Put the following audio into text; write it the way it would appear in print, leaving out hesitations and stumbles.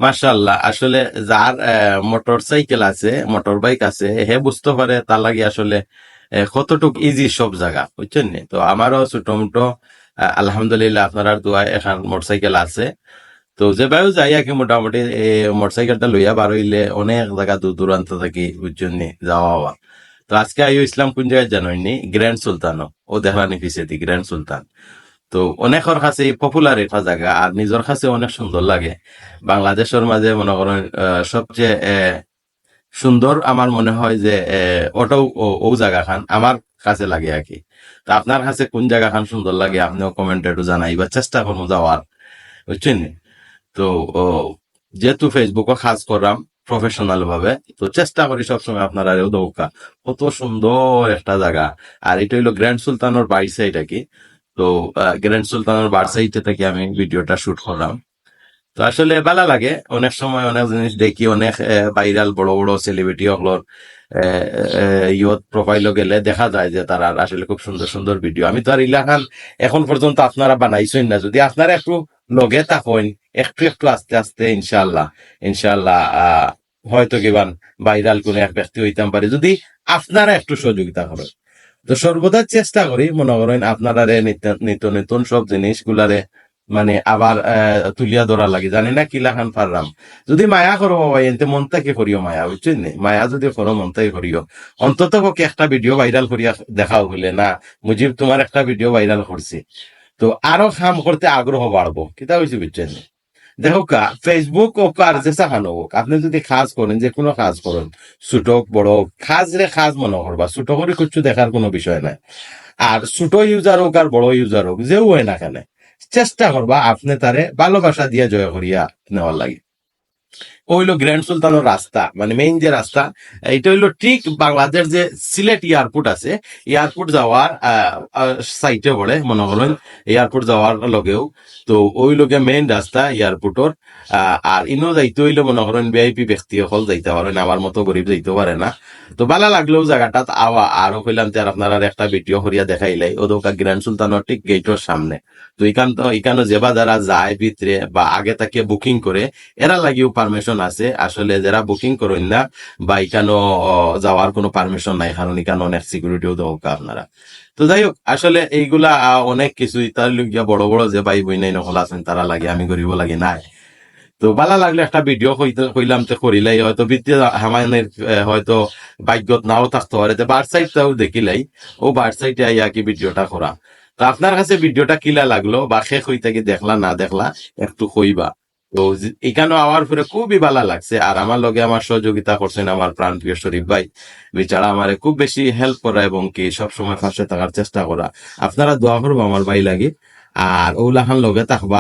মাশাআল্লাহ, আসলে যার মোটর সাইকেল আছে, মোটর বাইক আছে, হে বুঝতে পারে তার লাগে আসলে কতটুক ইজি সব জায়গা, বুঝছেন নি? তো আমারও ছোট মোটো আলহামদুলিল্লাহ আপনার দোয়ায় এখন মোটর সাইকেল আছে। তো যে বায়ু যাই আর কি মোটামুটি মোটর সাইকেলটা লইয়া বার হইলে অনেক জায়গা দূর দূরান্ত থাকি, বুঝছেন নি, যাওয়া হওয়া। তো আজকে আইও ইসলাম কোন জায়গায় জানোইনি, গ্র্যান্ড সুলতানও ও দেখলানি পিছেদি গ্র্যান্ড সুলতান। তো অনেকের কাছে পপুলার একটা জায়গা আর নিজের কাছে অনেক সুন্দর লাগে। বাংলাদেশের মাঝে মনে করেন সবচেয়ে সুন্দর আমার মনে হয় যে ওটাও ও জায়গা খান আমার কাছে লাগে আর কি। তা আপনার কাছে কোন জায়গা খান সুন্দর লাগে, আপনিও কমেন্টে একটু জানাই বা চেষ্টা করবো যাওয়ার, বুঝছেন? তো ও, যেহেতু ফেসবুকও কাজ করলাম প্রফেশনাল ভাবে, তো চেষ্টা করি সবসময় আপনারা দৌকা কত সুন্দর একটা জায়গা। আর এটা হইলো গ্র্যান্ড সুলতানের বাইর সাইড আর কি। তো গ্র্যান্ড সুলতানের বার সাইডে থেকে আমি ভিডিওটা শুট করলাম। তো আসলে ভালো লাগে, অনেক সময় অনেক জিনিস দেখি, অনেক ভাইরাল বড় বড় সেলিব্রিটি হলোর ইয়ত প্রোফাইলও গেলে দেখা যায় যে তারা আসলে খুব সুন্দর সুন্দর ভিডিও। আমি তো আর ইলাকান এখন পর্যন্ত আপনারা বানাইছেন না, যদি আপনারা একটু লগে থাকেন, একটু একটু আস্তে আস্তে ইনশাল্লাহ ইনশাল্লাহ হয়তো কিবান ভাইরাল কোন এক ব্যক্তি হইতাম পারে যদি আপনারা একটু সহযোগিতা করেন। তো সর্বদা চেষ্টা করি মনে করেন আপনারা নিত্য নিত্য নতুন সব জিনিসগুলারে মানে আবার তুলিয়া ধরা লাগে, জানি না কিলা খান পারলাম। যদি মায়া করো বাবা এনতে মন থেকে করিও মায়া, বুঝছেন নি? মায়া যদি করো মন থেকে করিও, অন্তত পক্ষে একটা ভিডিও ভাইরাল করিয়া দেখাও বলে না মুজিব তোমার একটা ভিডিও ভাইরাল করছি, তো আরো কাম করতে আগ্রহ বাড়বো, কিতা হয়েছে বুঝছেন নি? দেখো কা ফেসবুক ও কার যে সাহানো হোক, আপনি যদি কাজ করেন, যে কোনো কাজ করেন, ছোট হোক বড় হোক, কাজ রে কাজ মনে করবা, ছোট করে কিছু দেখার কোনো বিষয় নাই। আর ছোট ইউজার হোক আর বড় ইউজার হোক, যেও হয় না কেন, চেষ্টা করবা আপনি তারে ভালোবাসা দিয়া জয় করিয়া নেওয়ার লাগে। হইলো গ্র্যান্ড সুলতানের রাস্তা, মানে মেইন যে রাস্তা, এটা হইলো ঠিক বাংলাদেশ যে সিলেট এয়ারপোর্ট আছে, এয়ারপোর্ট যাওয়ার সাইটে পড়ে মনে করেন, এয়ারপোর্ট যাওয়ার লগেও। তো ওই লোকে মেইন রাস্তা এয়ারপোর্টর। আর ইনো যাইতে হইলে মনে করেন ভিআইপি ব্যক্তি সকল যাইতে পারেন, আমার মতো গরিব যাইতে পারে না। তো ভালো লাগলেও জায়গাটা আওয়া আরো কইলাম যে আপনারা একটা ভিডিও করিয়া দেখাইলাই ও দোকা গ্র্যান্ড সুলতানের ঠিক গেটের সামনে। তো এখানে যেবা যারা যায় ভিতরে বা আগে থেকে বুকিং করে, এরা লাগিও পারমিশন আছে। আসলে যারা বুকিং করেন না বা এখানেও যাওয়ার কোনো পারমিশন নাই, কারণ এখানে অনেক সিকিউরিটিও দরকার আপনারা। তো যাই হোক, আসলে এইগুলা অনেক কিছু তার গিয়া বড় বড় যে ভাই বই নাই নকল আছেন তারা লাগে, আমি গরিব লাগে নাই। তো ভালো লাগলে একটা ভিডিও কইলাম তো করিলাই, হয়তো বৃত্তি হামায়নের হয়তো ভাগ্যত নাও থাকতে পারে, বার সাইডটাও দেখিলাই, ও বার সাইডে আইয়া কি ভিডিওটা করা। তো আপনার কাছে ভিডিওটা কিলা লাগলো বা শেষ হইতে কি দেখলা না দেখলা একটু কইবা। তো এখানে আওয়ার পরে খুবই ভালো লাগছে। আর আমার লগে আমার সহযোগিতা করছেন আমার প্রাণ প্রিয় শরীফ ভাই, বেচারা আমারে খুব বেশি হেল্প করা এবং কি সবসময় পাশে থাকার চেষ্টা করা। আপনারা দোয়া করবো আমার ভাই লাগে, আর ওগুলা খান লগে থাকবা।